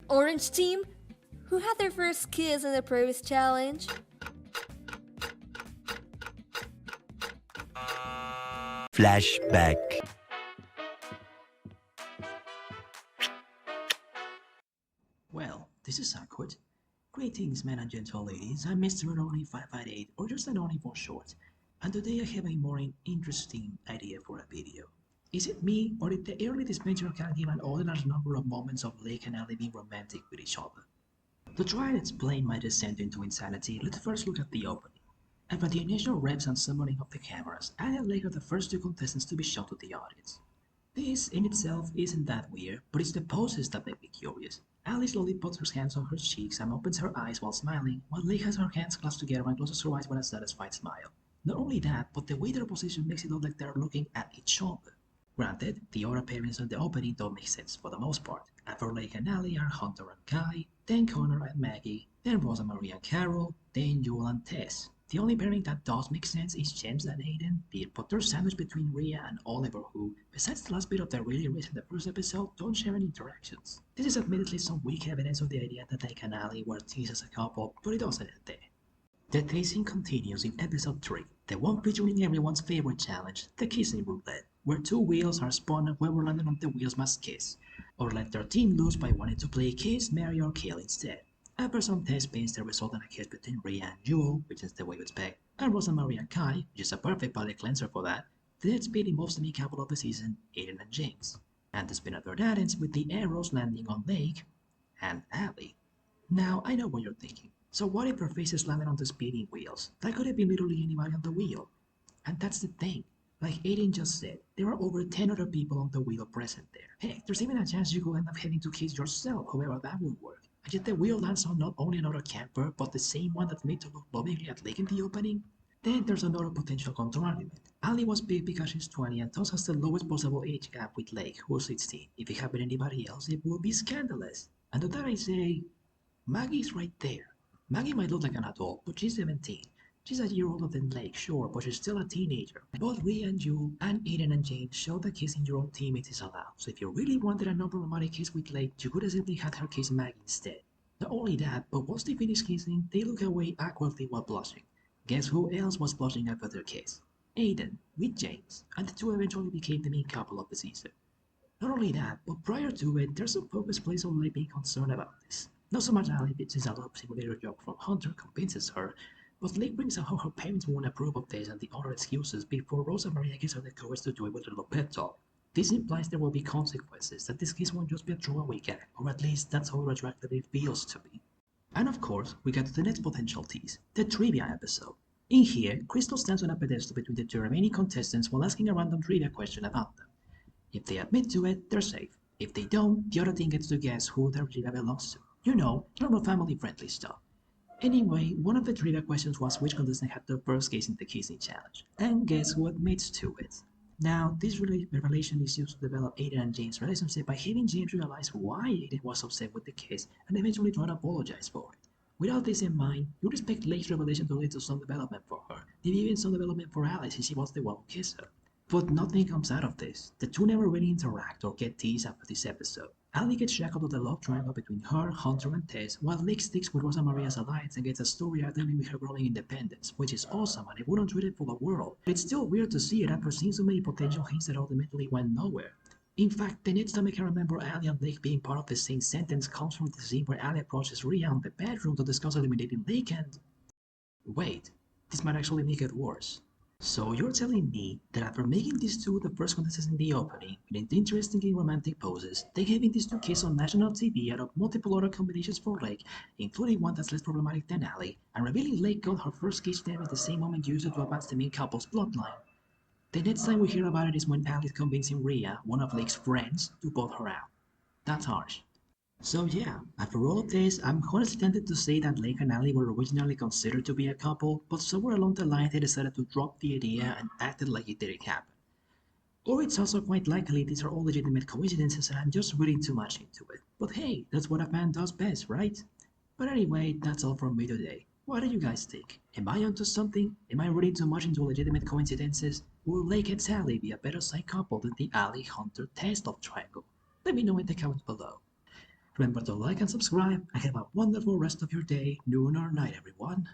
Orange team, who had their first kiss in the previous challenge? Flashback. Well, this is awkward. Greetings, men and gentle ladies. I'm Mr. Anony 558, or just Anony for short. And today I have a more interesting idea for a video. Is it me, or did the early Disventure Camp give an ordinary number of moments of Lake and Ellie being romantic with each other? To try and explain my descent into insanity, let's first look at the opening. After the initial reps and summoning of the cameras, Ellie and Lake are the first two contestants to be shown to the audience. This in itself isn't that weird, but it's the poses that make me curious. Ellie slowly puts her hands on her cheeks and opens her eyes while smiling, while Lake has her hands clasped together and closes her eyes with a satisfied smile. Not only that, but the way their position makes it look like they're looking at each other. Granted, the other appearances in the opening don't make sense for the most part. After Lake and Ellie are Hunter and Kai, then Connor and Maggie, then Rosa Marie and Carol, then Joel and Tess. The only pairing that does make sense is James and Aiden, being put their sandwich between Rhea and Oliver, who, besides the last bit of the really rich in the first episode, don't share any interactions. This is admittedly some weak evidence of the idea that Lake and Ellie were teased as a couple, but it doesn't end there. The teasing continues in episode 3, the one featuring everyone's favorite challenge, the kissing roulette, where two wheels are spun and whoever landed on the wheels must kiss, or let their team lose by wanting to play kiss, marry, or kill instead. After some test spins, the result in a kiss between Rhea and Joel, which is the way we expect, and Rosa Marie and Kai, which is a perfect palate cleanser for that. The next bit involves the main couple of the season, Aiden and James. And the spin after that ends with the arrows landing on Lake and Ellie. Now, I know what you're thinking. So what if her faces landed on the spinning wheels? That could have been literally anybody on the wheel. And that's the thing. Like Aiden just said, there are over 10 other people on the wheel present there. Heck, there's even a chance you could end up having to kiss yourself, however that would work. And yet the wheel lands on not only another camper, but the same one that made to look lovingly at Lake in the opening. Then there's another potential counter-argument. Ali was picked because she's 20 and thus has the lowest possible age gap with Lake, who's 16. If it had been anybody else, it would be scandalous. And to that I say, Maggie's right there. Maggie might look like an adult, but she's 17. She's a year older than Lake, sure, but she's still a teenager. Both Rhea and Jewel and Aiden and James show that kissing your own teammates is allowed, so if you really wanted a non-romantic kiss with Lake, you could have simply had her kiss Maggie instead. Not only that, but once they finish kissing, they look away awkwardly while blushing. Guess who else was blushing after their kiss? Aiden, with James, and the two eventually became the main couple of the season. Not only that, but prior to it, there's some focus placed on Lake being concerned about this. Not so much Ali, since a love simulator joke from Hunter convinces her, but Lake brings out how her parents won't approve of this and the other excuses before Rosa Maria gives her the courage to do it with a little pep talk. This implies there will be consequences, that this kiss won't just be a throwaway gag, or at least that's how attractive it feels to me. And of course, we get to the next potential tease, the trivia episode. In here, Crystal stands on a pedestal between the two remaining contestants while asking a random trivia question about them. If they admit to it, they're safe. If they don't, the other team gets to guess who their trivia belongs to. You know, normal family-friendly stuff. Anyway, one of the trivia questions was which contestant had their first kiss in the kissing challenge, and guess who admits to it? Now, this revelation is used to develop Aiden and James' relationship by having James realize why Aiden was upset with the kiss and eventually try to apologize for it. With all this in mind, you'd expect Lake's revelation to lead to some development for her, maybe even some development for Alice since she was the one who kissed her. But nothing comes out of this. The two never really interact or get teased after this episode. Ali gets shackled to the love triangle between her, Hunter, and Tess, while Lake sticks with Rosa Maria's alliance and gets a story arc dealing with her growing independence, which is awesome and I wouldn't trade it for the world. But it's still weird to see it after seeing so many potential hints that ultimately went nowhere. In fact, the next time I can remember Ali and Lake being part of the same sentence comes from the scene where Ali approaches Rhea in the bedroom to discuss eliminating Lake and... Wait, this might actually make it worse. So you're telling me that after making these two the first contestants in the opening, with interestingly romantic poses, they having these two kiss on national TV out of multiple other combinations for Lake, including one that's less problematic than Ali, and revealing Lake got her first kiss there at the same moment used to advance the main couple's bloodline. The next time we hear about it is when Ali is convincing Rhea, one of Lake's friends, to vote her out. That's harsh. So yeah, after all of this, I'm honestly tempted to say that Lake and Ali were originally considered to be a couple, but somewhere along the line they decided to drop the idea and acted like it didn't happen. Or it's also quite likely these are all legitimate coincidences and I'm just reading too much into it. But hey, that's what a fan does best, right? But anyway, that's all from me today. What do you guys think? Am I onto something? Am I reading too much into legitimate coincidences? Will Lake and Sally be a better side couple than the Ali Hunter Test of triangle? Let me know in the comments below. Remember to like and subscribe, and have a wonderful rest of your day, noon or night, everyone.